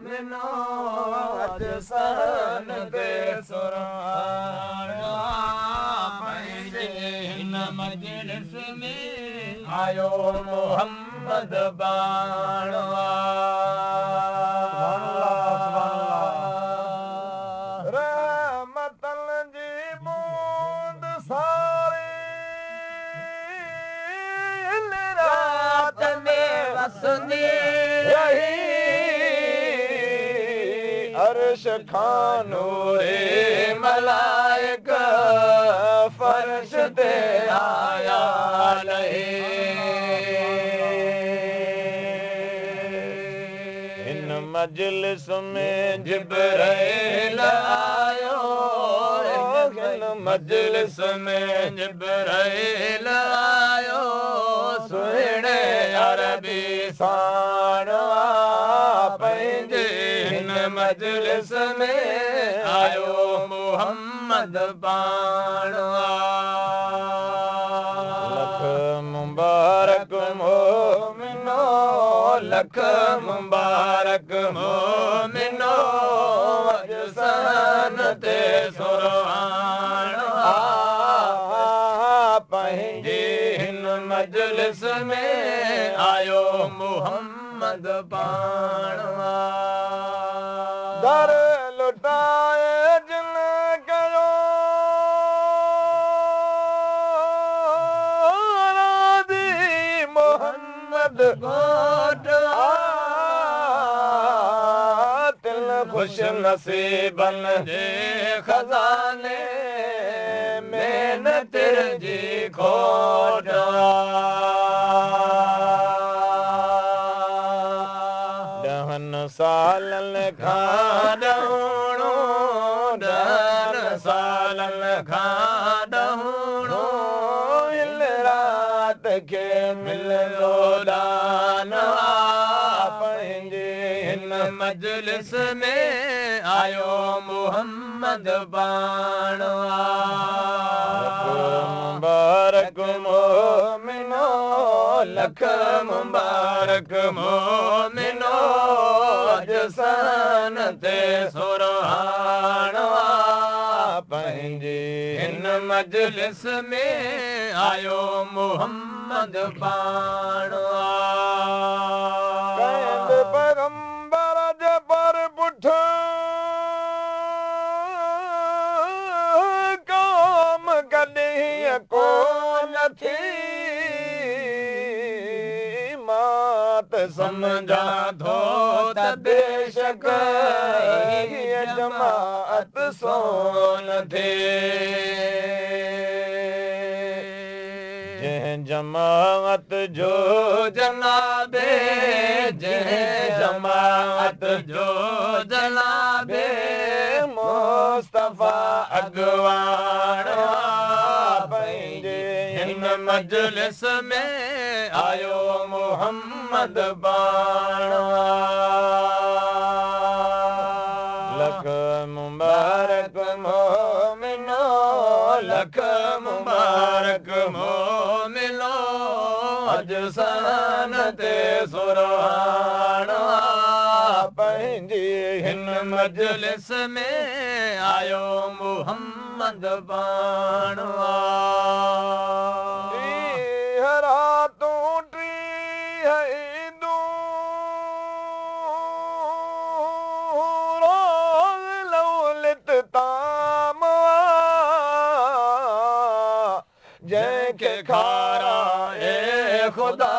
मिनो अज सन ते सुराणा पंहिंजे हिन मजलिस में आयो मोहम्मद बाणा रहमतन जी बूंद सारी इन रात में वसंदी रही अर्श खानूरे मलाइक फर्श ते आया इन मजलिस में जिब्राइल आयो इन मजलिस में जिब्राइल आयो सुहिणे अरबी साणा पंहिंजे हिन मजलिस में आयो मोहम्मद बाणा लख मुबारक मोमिनो लख मुबारक मोमिनो अज सन ते सुराणा पंहिंजे हिन मजलिस में आयो मोहम्मद बाणा दर लुटाए जिन कयो राज़ी मोहम्मद घोट दिल खुश नसीबन जे खजाने मेहनत जी खोट ॾहनि सालनि खां ॾहणो ॾहनि सालनि खां ॾहणो हिन रात खे मिलंदो दाना पंहिंजे हिन मजलिस में आयो मोहम्मद बाणा मुबारक मोमिनो लख मुबारक मोमिनो अज सन ते सुराणा पंहिंजे हिन मजलिस में आयो मोहम्मद बाणा कंहिं पैगंबर जे पर पुठ कौम कॾहिं कोन थी मां त सम्झा थो त बेशक हीअ जमात सोन थिए जंहिं जमात जो जनाबे जंहिं जमात जो जनाबे मुस्तफा अगवाणा पंहिंजे हिन मजलिस में आयो मोहम्मद बाणा लख मुबारक मोमिनो लख मुबारक मोमिनो अज सन ते सुराणा पंहिंजी हिन मजलिस में आयो मोहम्मद बाणा रातूं टीह ईंदूं रोज़ लौलित ताम जंहिंखे खाराए ख़ुदा